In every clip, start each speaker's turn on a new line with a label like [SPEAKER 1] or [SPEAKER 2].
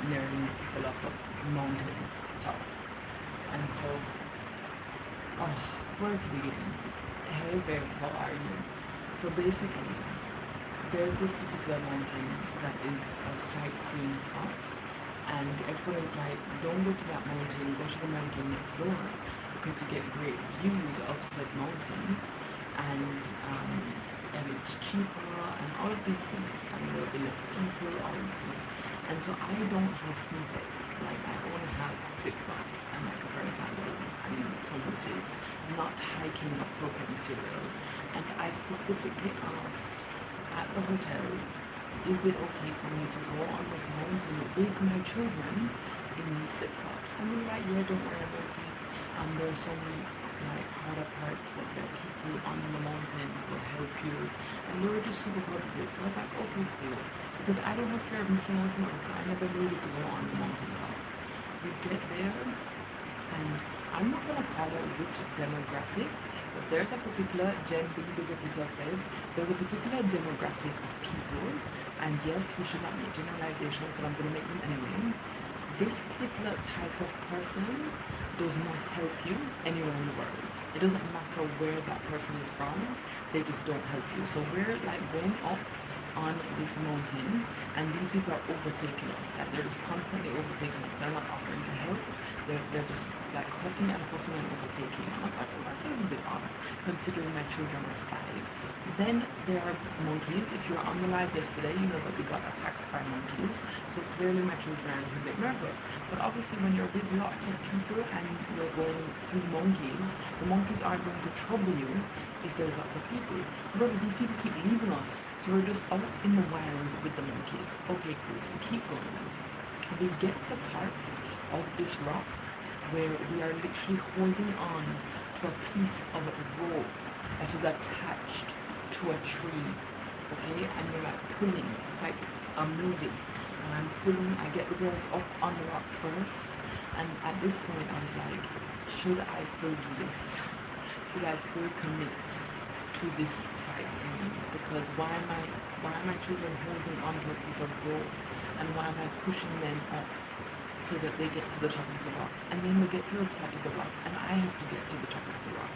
[SPEAKER 1] nearly fell off a mountain top. And so, oh, where to begin? Hey babes, how are you? So basically, there's this particular mountain that is a sightseeing spot, and everyone is like, don't go to that mountain, go to the mountain next door because you get great views of said mountain, and um, and it's cheaper and all of these things, and there'll be less people, all of these things. And so I don't have sneakers. Like I only have flip flops and like a pair of sandals and some which is not hiking appropriate material. And I specifically asked at the hotel, is it okay for me to go on this mountain with my children in these flip flops? And they were like, yeah, don't worry about it. There are some like harder parts, but there are people on the mountain that will help you. And they were just super positive. So I was like, okay, cool. Because I don't have fear of missing out on, so I never needed to go on the mountain top. We get there, and I'm not gonna call out which demographic, but there's a particular Gen B, big up yourself, babes. There's a particular demographic of people, and yes, we should not make generalizations, but I'm gonna make them anyway. This particular type of person does not help you anywhere in the world. It doesn't matter where that person is from, they just don't help you. So we're like going up on this mountain, and these people are overtaking us. Like they're just constantly overtaking us. They're not offering to help. They're just like huffing and puffing and overtaking. And I was like, well, that's a little bit odd, considering my children are 5. Then there are monkeys. If you were on the live yesterday, you know that we got attacked by monkeys. So clearly my children are a little bit nervous. But obviously when you're with lots of people and you're going through monkeys, the monkeys are going to trouble you if there's lots of people. However, these people keep leaving us. So we're just out in the wild with the monkeys. Okay, cool. So we keep going. We get to parts of this rock where we are literally holding on to a piece of rope that is attached to a tree. Okay, and we're like pulling. It's like a movie. And I'm pulling. I get the girls up on the rock first. And at this point, I was like, should I still do this? Should I still commit to this sightseeing? Because why am my children holding onto a piece of rope, and why am I pushing them up so that they get to the top of the rock? And then we get to the top of the rock, and I have to get to the top of the rock.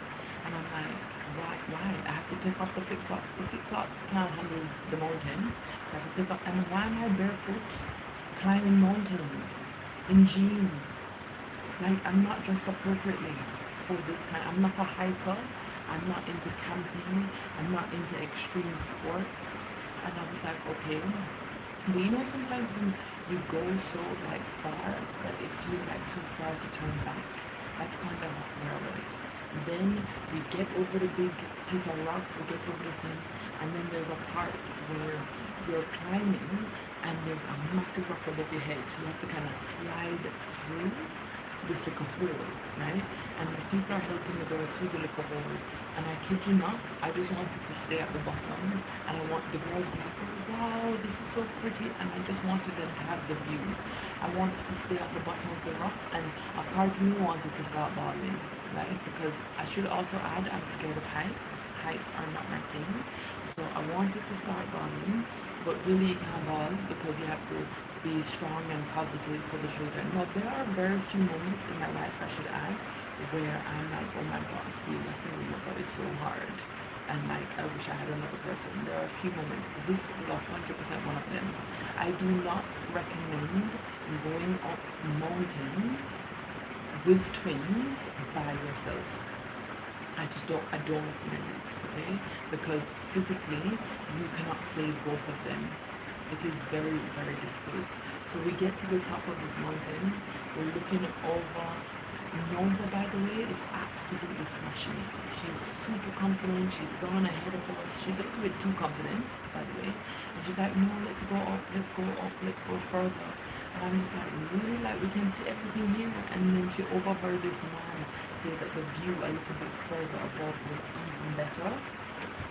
[SPEAKER 1] And I'm like, why? I have to take off the flip flops. The flip flops can't handle the mountain, so I have to take off. And why am I barefoot climbing mountains in jeans? Like I'm not dressed appropriately for this kind. I'm not a hiker. I'm not into camping. I'm not into extreme sports. And I was like, okay. But you know, sometimes when you go so like far that it feels like too far to turn back. That's kind of where I was. Then we get over the big piece of rock. We get over the thing, and then there's a part where you're climbing, and there's a massive rock above your head. So you have to kind of slide through this little hole, right? And these people are helping the girls through the little hole. And I kid you not, I just wanted to stay at the bottom. And the girls were like, wow, this is so pretty. And I just wanted them to have the view. I wanted to stay at the bottom of the rock. And a part of me wanted to start bawling, right? Because I should also add, I'm scared of heights. Heights are not my thing. So I wanted to start bawling. But really you can't bawl because you have to be strong and positive for the children. Now, there are very few moments in my life, I should add, where I'm like, oh my gosh, being a single mother is so hard. And like, I wish I had another person. There are a few moments. This was 100% one of them. I do not recommend going up mountains with twins by yourself. I don't recommend it, okay? Because physically, you cannot save both of them. It is very, very difficult. So we get to the top of this mountain. We're looking over. Nova, by the way, is absolutely smashing it. She's super confident. She's gone ahead of us. She's a little bit too confident, by the way. And she's like, no, let's go up, let's go up, let's go further. And I'm just like, really? Like, we can see everything here? And then she overheard this man say that the view a little bit further above was even better.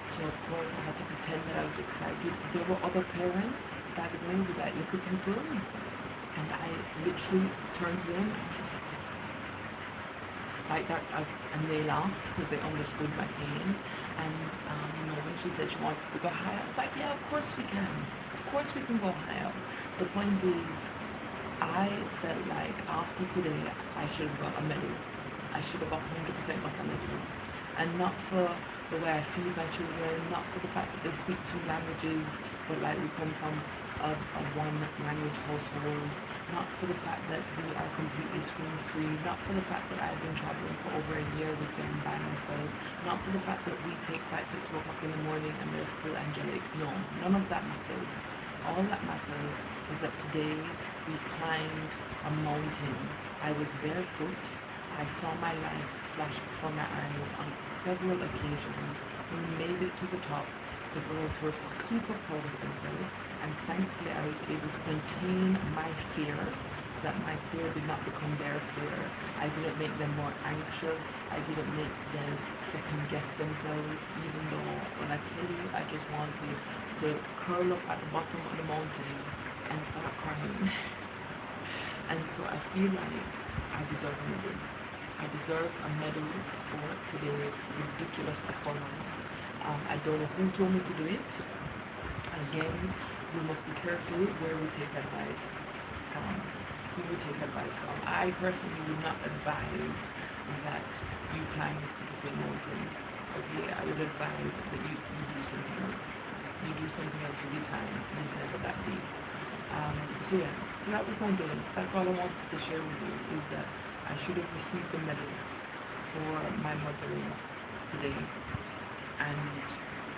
[SPEAKER 1] So of course I had to pretend that I was excited. There were other parents, by the way, with like little people, and I literally turned to them and just like that, and they laughed because they understood my pain. And you know, when she said she wanted to go higher, I was like, yeah, of course we can. Of course we can go higher. The point is, I felt like after today, I should have got a medal. I should have 100% got a medal. And not for the way I feed my children, not for the fact that they speak two languages, but like we come from a one language household, not for the fact that we are completely screen free, not for the fact that I've been traveling for over a year with them by myself, not for the fact that we take flights at 2 o'clock in the morning and they're still angelic. No, none of that matters. All that matters is that today we climbed a mountain. I was barefoot. I saw my life flash before my eyes on several occasions. We made it to the top. The girls were super proud of themselves, and thankfully I was able to contain my fear so that my fear did not become their fear. I didn't make them more anxious. I didn't make them second guess themselves, even though when I tell you I just wanted to curl up at the bottom of the mountain and start crying. And so I feel like I deserve a medal. I deserve a medal for today's ridiculous performance. I don't know who told me to do it. Again, we must be careful where we take advice from, who we take advice from. I personally would not advise that you climb this particular mountain. Okay, I would advise that you do something else. You do something else with your time. It is never that deep. So that was my day. That's all I wanted to share with you, is that I should have received a medal for my mothering today, and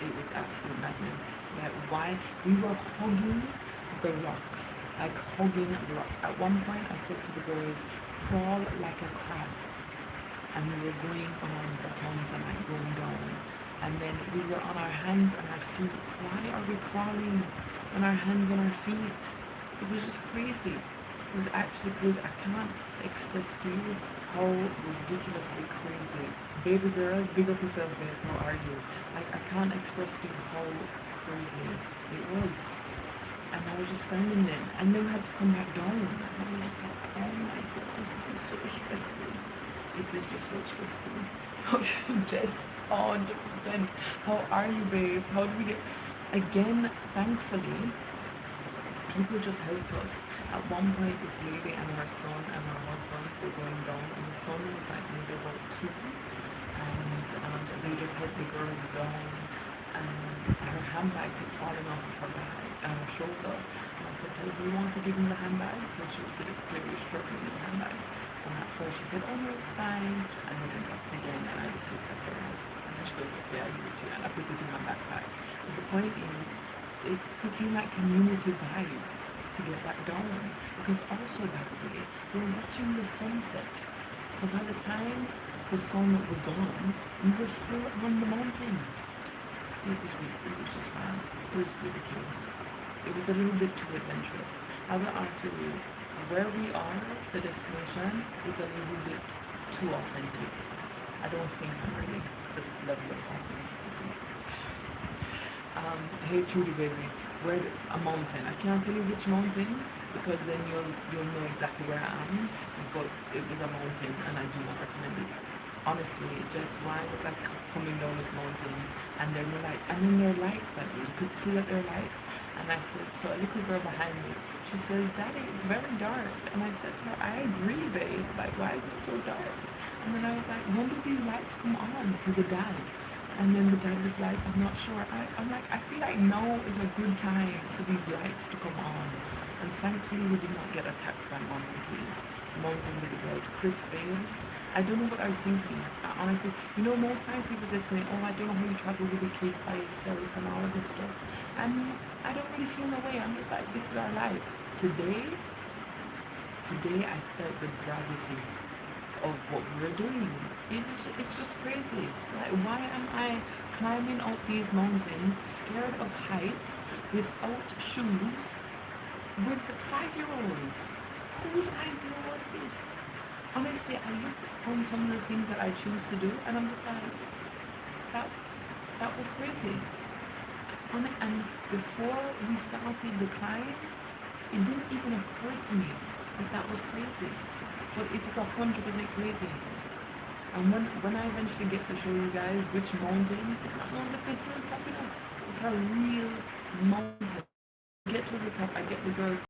[SPEAKER 1] it was absolute madness. Like, why we were hugging the rocks, like hugging the rocks. At one point, I said to the girls, "Crawl like a crab," and we were going on our bottoms and like going down, and then we were on our hands and our feet. Why are we crawling on our hands and our feet? It was just crazy. It was actually crazy. I can't express to you how ridiculously crazy. Baby girl, big up yourself, babes. How are you? Like, I can't express to you how crazy it was. And I was just standing there, and then we had to come back down. And I was just like, oh my gosh, this is so stressful. It is just so stressful. Just 100%. How are you, babes? How did we get? Again, thankfully, people just helped us. At one point, this lady and her son and her husband were going down, and the son was like maybe about 2, and they just helped the girls down, and her handbag kept falling off of her shoulder, and I said to her, "Do you want to give him the handbag?" Because she was still clearly struggling with the handbag, and at first she said, "Oh no, it's fine," and then it dropped again, and I just looked at her, and then she goes, "Okay, I'll give it to you," and I put it in my backpack. But the point is, it became like community vibes to get back down, because also, by the way, we were watching the sunset. So by the time the sun was gone, we were still on the mountain. It was just mad. It was ridiculous. It was a little bit too adventurous. I'll be honest with you, where we are, the destination, is a little bit too authentic. I don't think I'm ready for this level of authenticity. Hey Trudy baby, where a mountain? I can't tell you which mountain, because then you'll know exactly where I am. But it was a mountain, and I do not recommend it. Honestly, just why was I coming down this mountain and there were no lights? And then there are lights, by the way. You could see that there are lights. And I said, so a little girl behind me, she says, "Daddy, it's very dark." And I said to her, "I agree, babes. Like, why is it so dark?" And then I was like, "When do these lights come on?" to the dad. And then the dad was like, "I'm not sure." I'm like, I feel like now is a good time for these lights to come on. And thankfully, we did not get attacked by monkeys. Mountain with the girls. Chris babes, I don't know what I was thinking. Honestly, most times people say to me, "Oh, I don't know how you travel with the kids by yourself and all of this stuff." And I don't really feel no way. I'm just like, this is our life. Today, I felt the gravity of what we're doing. It's just crazy. Like, why am I climbing up these mountains, scared of heights, without shoes, with 5-year-olds? Whose idea was this? Honestly, I look on some of the things that I choose to do, and I'm just like, that was crazy. And before we started the climb, it didn't even occur to me that was crazy. But it is 100% crazy. And when I eventually get to show you guys which mountain, it's not no little hilltop, it's a real mountain. Get to the top, I get the girls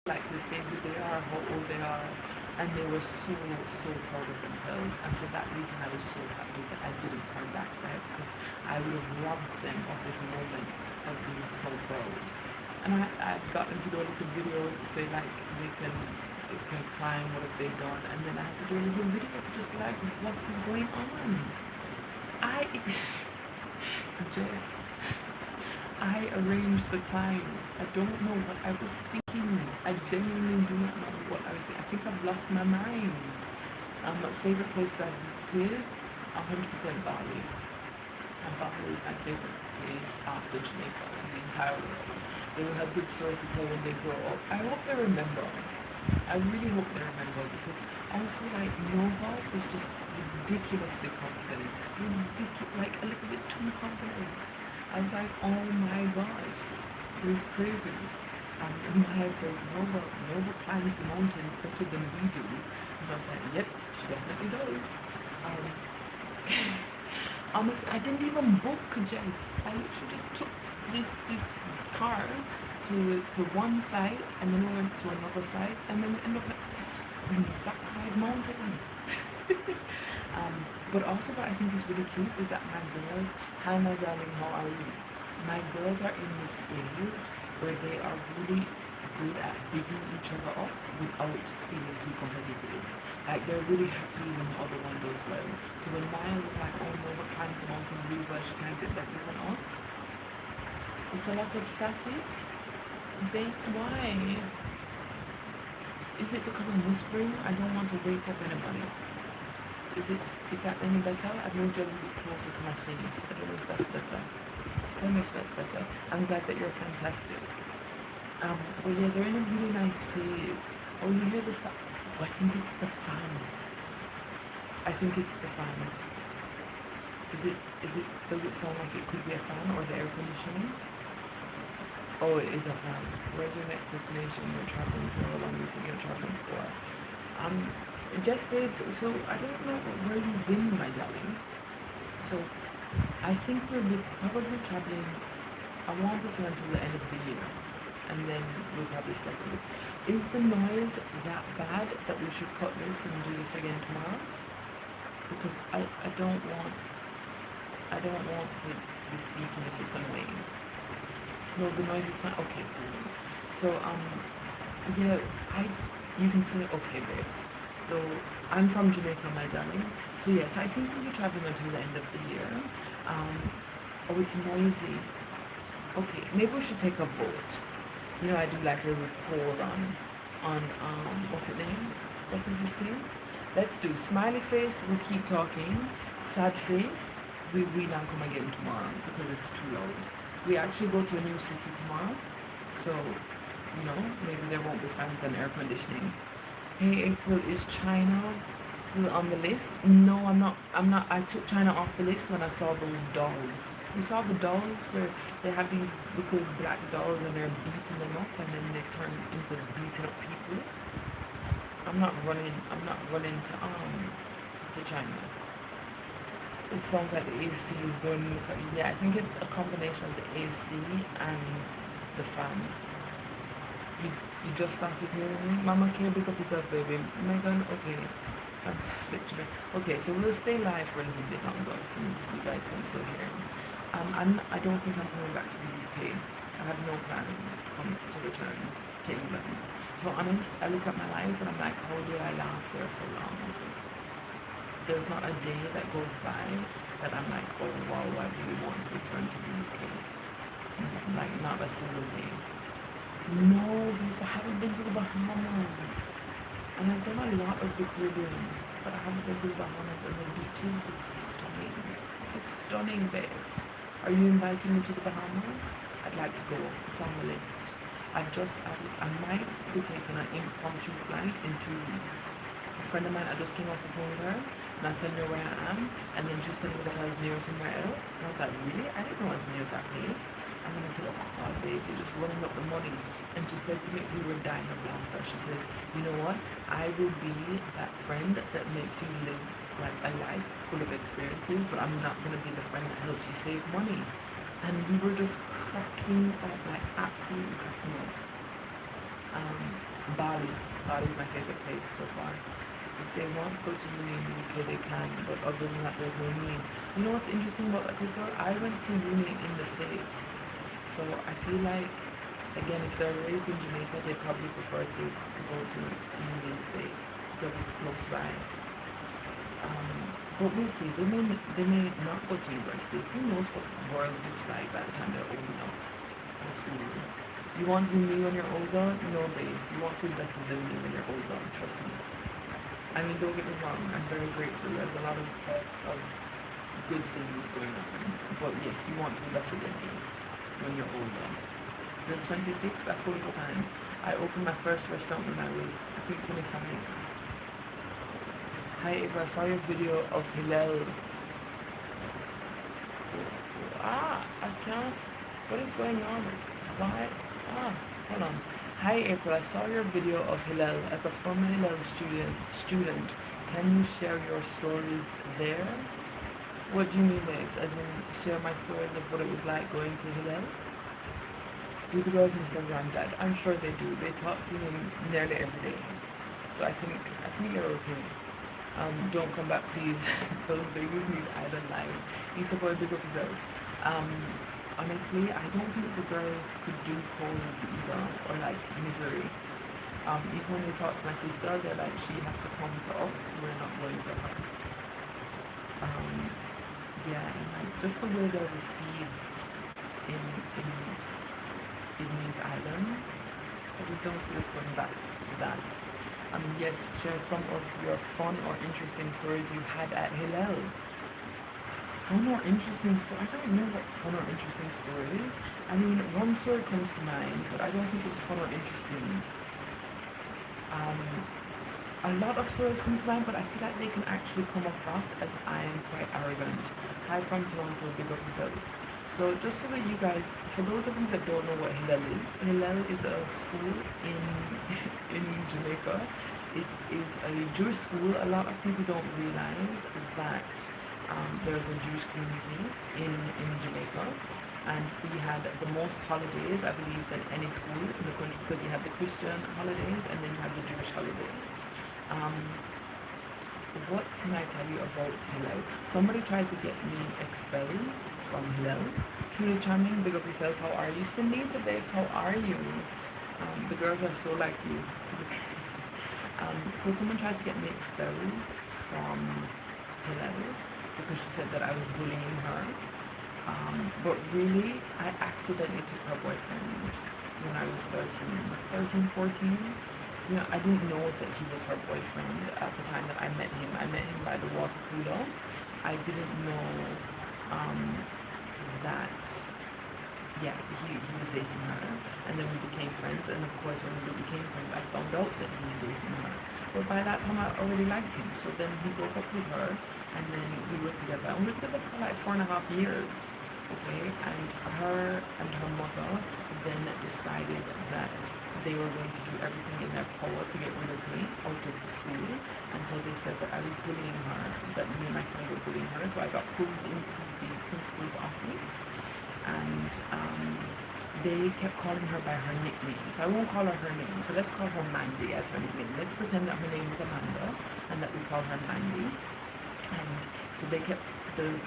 [SPEAKER 1] like to say who they are, how old they are, and they were so, so proud of themselves. And for that reason, I was so happy that I didn't turn back, right? Because I would have robbed them of this moment of being so proud. And I'd gotten to do a little video to say like they can climb, what have they done? And then I had to do a little video to just be like, what is going on? I just I arranged the climb. I don't know what I was thinking. I genuinely do not know what I was thinking. I think I've lost my mind. My favorite place I've visited, 100% Bali. And Bali is my favorite place after Jamaica in the entire world. They will have good stories to tell when they grow up. I hope they remember. I really hope they remember, because also like Nova was just ridiculously confident. Like a little bit too confident. I was like, oh my gosh, it was crazy. And Maya says, Nova climbs the mountains better than we do. And I was like, yep, she definitely does. Um, Honestly, I didn't even book Jace. I literally just took this car to one site, and then we went to another site, and then we ended up at this backside mountain. But also what I think is really cute is that my girls, hi my darling, how are you? My girls are in this stage where they are really good at bigging each other up without feeling too competitive. Like they're really happy when the other one does well. So when Maya was like, oh Nova climbs the mountain really well, she climbs it better than us. It's a lot of static. Babe, why? Is it because I'm whispering? I don't want to wake up anybody. Is that any better? I've moved a little bit closer to my face. I don't know if that's better. Tell me if that's better. I'm glad that you're fantastic. But yeah, they're in a really nice phase. Oh, you hear the stuff? Oh, I think it's the fan. I think it's the fan. Does it sound like it could be a fan or the air conditioning? Oh, it is a fan. Where's your next destination you're traveling to? How long do you think you're traveling for? Jess babes, so I don't know where you've been, my darling. So I think we'll be probably traveling, I want to say until the end of the year, and then we'll probably settle. Is the noise that bad that we should cut this and do this again tomorrow? Because I don't want to be speaking if it's annoying. No, the noise is fine. Okay, cool. So yeah, you can say okay, babes. So I'm from Jamaica, my darling. So yes, I think we'll be traveling until the end of the year. Oh, it's noisy. Okay, maybe we should take a vote. You know, I do like a little poll on what's it name? What is this thing? Let's do smiley face, we keep talking. Sad face, we not come again tomorrow because it's too loud. We actually go to a new city tomorrow, so you know, maybe there won't be fans and air conditioning. Hey April, is China still on the list? No, I'm not. I took China off the list when I saw those dolls. You saw the dolls where they have these little black dolls and they're beating them up and then they turn into beating up people. I'm not running to China. It sounds like the AC is going. Yeah, I think it's a combination of the AC and the fan. You just started hearing me? Mama, can you pick up yourself, baby? Megan, okay. Fantastic. Okay, so we'll stay live for a little bit longer since you guys can still hear me. I don't think I'm coming back to the UK. I have no plans to return to England. To be honest, I look at my life and I'm like, how did I last there so long? There's not a day that goes by that I'm like, oh wow, I really want to return to the UK. Like, not a single day. No, babes, I haven't been to the Bahamas. And I've done a lot of the Caribbean, but I haven't been to the Bahamas, and the beaches look stunning. They look stunning, babes. Are you inviting me to the Bahamas? I'd like to go. It's on the list. I've just added, I might be taking an impromptu flight in 2 weeks. A friend of mine, I just came off the phone with her, and I was telling her where I am, and then she was telling me that I was near somewhere else, and I was like, really? I didn't know I was near that place. And then I said, oh God, babes, you're just running up the money. And she said to me, we were dying of laughter. She says, you know what? I will be that friend that makes you live like a life full of experiences, but I'm not going to be the friend that helps you save money. And we were just cracking up, like absolutely cracking up. Bali. Bali is my favorite place so far. If they want to go to uni in the UK, they can, but other than that, there's no need. You know what's interesting about that, Crystal? I went to uni in the States, so I feel like, again, if they're raised in Jamaica, they probably prefer to go to uni in the States because it's close by. But we'll see. They may not go to university. Who knows what the world looks like by the time they're old enough for school? You want to be me when you're older? No, babes. You want to be better than me when you're older. Trust me. I mean, don't get me wrong. I'm very grateful. There's a lot of good things going on. But yes, you want to be better than me when you're older. You're 26. That's horrible time. I opened my first restaurant when I was, I think, 25. Hi, Ava. I saw your video of Hillel. I can't. What is going on? Why? Hold on. Hi, April. I saw your video of Hillel. As a former Hillel student, can you share your stories there? What do you mean, babes? As in, share my stories of what it was like going to Hillel? Do the girls miss their granddad? I'm sure they do. They talk to him nearly every day. So I think they're okay. Don't come back, please. Those babies need island life. Issa boy, big up yourself. Honestly, I don't think the girls could do cold either, or like misery. Even when they talk to my sister, they're like, she has to come to us. We're not going to her. Yeah, and like just the way they're received in these islands, I just don't see us going back to that. Yes, share some of your fun or interesting stories you had at Hillel. Fun or interesting story? I don't know what fun or interesting story is. I mean, one story comes to mind, but I don't think it's fun or interesting. A lot of stories come to mind, but I feel like they can actually come across as I am quite arrogant. Hi from Toronto, big up yourself. So just so that you guys, for those of you that don't know what Hillel is a school in Jamaica. It is a Jewish school. A lot of people don't realize that there's a Jewish community in Jamaica, and we had the most holidays, I believe, than any school in the country, because you have the Christian holidays and then you have the Jewish holidays. What can I tell you about Hillel? Somebody tried to get me expelled from Hillel. Truly charming, big up yourself. How are you? Sunita, babes, how are you? The girls are so like you. So someone tried to get me expelled from Hillel because she said that I was bullying her. But really, I accidentally took her boyfriend when I was 14. You know, I didn't know that he was her boyfriend at the time that I met him. I met him by the water cooler. I didn't know that, yeah, he was dating her. And then we became friends. And of course, when we became friends, I found out that he was dating her. But by that time, I already liked him. So then he broke up with her. And then we were together. And we were together for like 4.5 years. Okay? And her mother then decided that they were going to do everything in their power to get rid of me out of the school. And so they said that I was bullying her, that me and my friend were bullying her. So I got pulled into the principal's office, and they kept calling her by her nickname. So I won't call her name. So let's call her Mandy as her nickname. Let's pretend that her name is Amanda and that we call her Mandy. And so the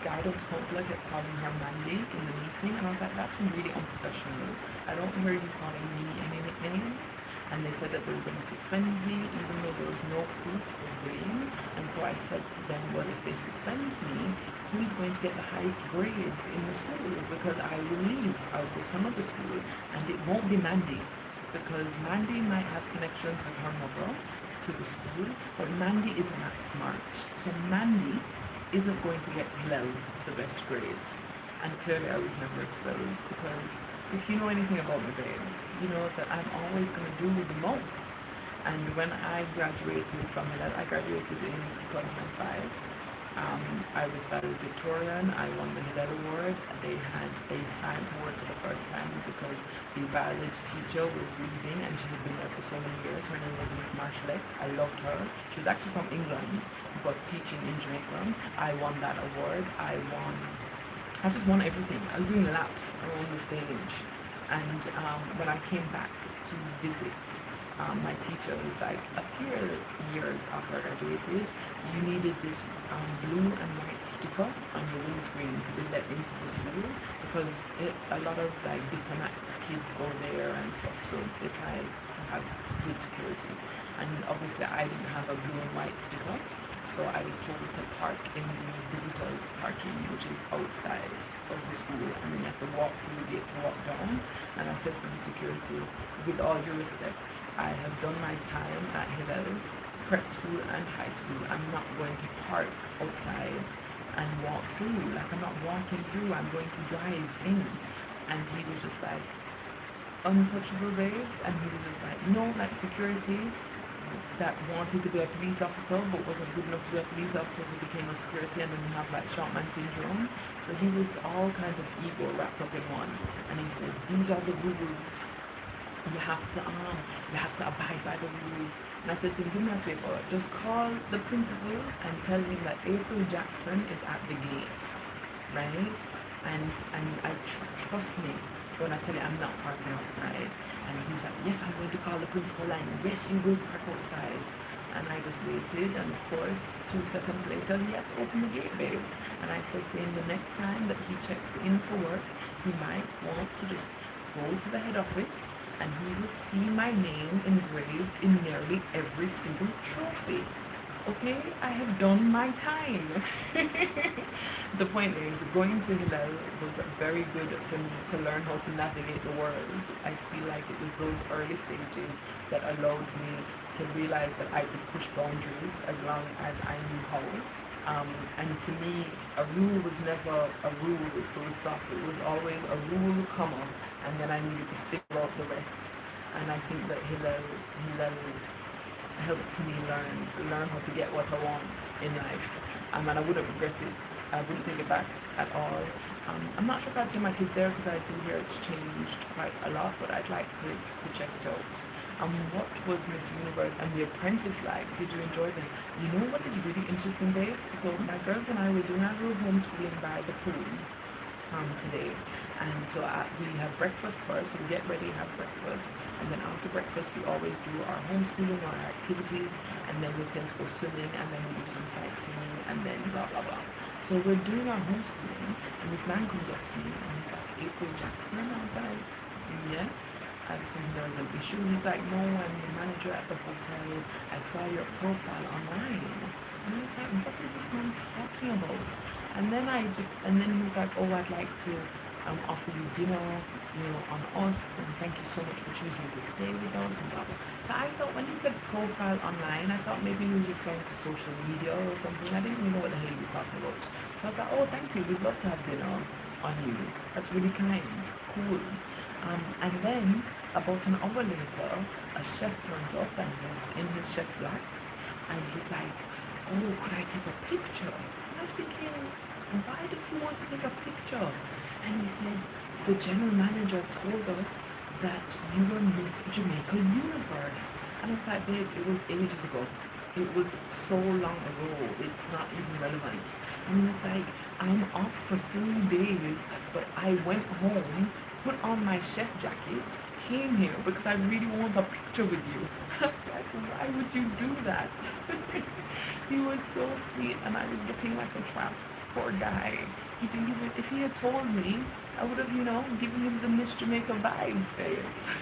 [SPEAKER 1] guidance counselor kept calling her Mandy in the meeting, and I was like, that's really unprofessional. I don't hear you calling me any nicknames. And they said that they were going to suspend me even though there was no proof of bullying. And so I said to them, well, if they suspend me, who is going to get the highest grades in the school? Because I will leave. I'll go to another school, and it won't be Mandy, because Mandy might have connections with her mother to the school, but Mandy isn't that smart. So Mandy isn't going to get Hillel the best grades. And clearly I was never expelled, because if you know anything about me, babes, you know that I'm always going to do the most. And when I graduated from Hillel, I graduated in 2005. I was valedictorian. I won the Hillel Award. They had a science award for the first time because the biology teacher was leaving, and she had been there for so many years. Her name was Miss Marshallek. I loved her. She was actually from England, but teaching in Jamaica. I won that award. I just won everything. I was doing laps around the stage. And when I came back to visit my teacher was like, a few years after I graduated, you needed this blue and white sticker on your windscreen to be let into the school because a lot of like diplomats kids go there and stuff, so they try to have good security. And obviously, I didn't have a blue and white sticker, so I was told to park in the visitors parking, which is outside of the school, and then you have to walk through the gate to walk down. And I said to the security, with all due respect, I have done my time at Hillel prep school and high school. I'm not going to park outside and walk through. Like, I'm not walking through, I'm going to drive in. And he was just like, untouchable babes. And he was just like, like security that wanted to be a police officer but wasn't good enough to be a police officer, so became a security and then have like shotman syndrome. So he was all kinds of ego wrapped up in one. And he says, these are the rules. You have to abide by the rules. And I said to him, do me a favor, just call the principal and tell him that April Jackson is at the gate, right? And I trust me when I tell you I'm not parking outside. And he was like, yes, I'm going to call the principal and yes, you will park outside. And I just waited, and of course 2 seconds later he had to open the gate, babes. And I said to him, the next time that he checks in for work, he might want to just go to the head office and he will see my name engraved in nearly every single trophy. Okay, I have done my time. The point is, going to Hillel was very good for me to learn how to navigate the world. I feel like it was those early stages that allowed me to realize that I could push boundaries as long as I knew how. And to me, a rule was never a rule full stop. It was always a rule, comma, and then I needed to figure out the rest. And I think that Hillel helped me learn how to get what I want in life, and I wouldn't regret it. I wouldn't take it back at all. I'm not sure if I'd send my kids there because I do hear it's changed quite a lot, but I'd like to check it out. What was Miss Universe and The Apprentice like? Did you enjoy them? You know what is really interesting, babes? So my girls and I were doing our little homeschooling by the pool today, and so we have breakfast first, so we get ready, have breakfast, and then after breakfast we always do our homeschooling or our activities, and then we tend to go swimming, and then we do some sightseeing, and then blah blah blah. So we're doing our homeschooling, and this man comes up to me and he's like, April Jackson? I was like, yeah. I was thinking there was an issue. He's like, no, I'm the manager at the hotel, I saw your profile online. And I was like, what is this man talking about? And then he was like, oh, I'd like to offer you dinner, on us, and thank you so much for choosing to stay with us, and blah blah. So I thought when he said profile online, I thought maybe he was referring to social media or something. I didn't really know what the hell he was talking about. So I was like, oh, thank you, we'd love to have dinner on you. That's really kind, cool. And then about an hour later, a chef turned up and he's in his chef blacks, and he's like, oh, could I take a picture? And I was thinking, why does he want to take a picture? And he said, the general manager told us that you were Miss Jamaica Universe. And I was like, babes, it was ages ago. It was so long ago, it's not even relevant. And he was like, I'm off for 3 days, but I went home, put on my chef jacket, came here because I really want a picture with you. I was like, why would you do that? He was so sweet, and I was looking like a tramp. Poor guy. He didn't even, if he had told me, I would have, given him the Miss Jamaica vibes, babes.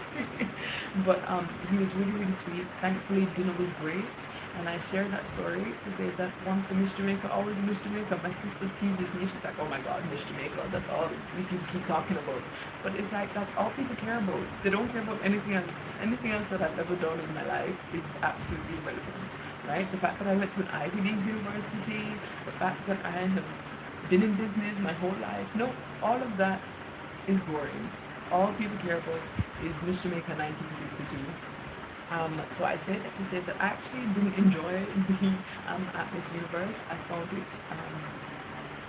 [SPEAKER 1] But he was really, really sweet. Thankfully, dinner was great. And I shared that story to say that once a Miss Jamaica, always a Miss Jamaica. My sister teases me. She's like, oh my God, Miss Jamaica. That's all these people keep talking about. But it's like, that's all people care about. They don't care about anything else. Anything else that I've ever done in my life is absolutely irrelevant, right? The fact that I went to an Ivy League university, the fact that I have been in business my whole life. No, all of that is boring. All people care about is Miss Jamaica 1962. So I say that to say that I actually didn't enjoy being at Miss Universe. I found it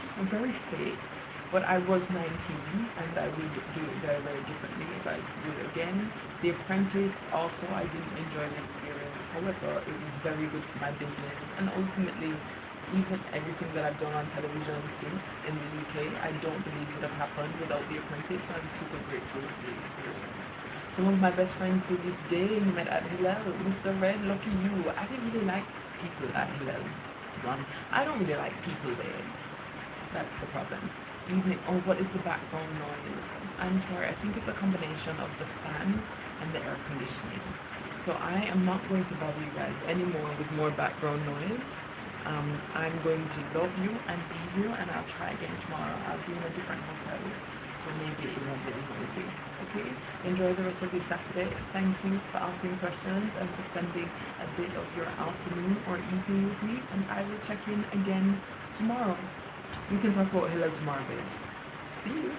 [SPEAKER 1] just very fake. But I was 19 and I would do it very, very differently if I was to do it again. The Apprentice also, I didn't enjoy the experience. However, it was very good for my business, and ultimately, even everything that I've done on television since in the UK, I don't believe would have happened without The Apprentice. So I'm super grateful for the experience. Some of my best friends to this day you met at Hillel. Mr. Red, lucky you. I didn't really like people at Hillel, to be honest. I don't really like people, babe. That's the problem. Evening. Oh, what is the background noise? I'm sorry. I think it's a combination of the fan and the air conditioning. So I am not going to bother you guys anymore with more background noise. I'm going to love you and leave you, and I'll try again tomorrow. I'll be in a different hotel, so maybe it won't be as noisy. Okay? Enjoy the rest of your Saturday. Thank you for asking questions and for spending a bit of your afternoon or evening with me, and I will check in again tomorrow. We can talk about Hello tomorrow, babes. See you.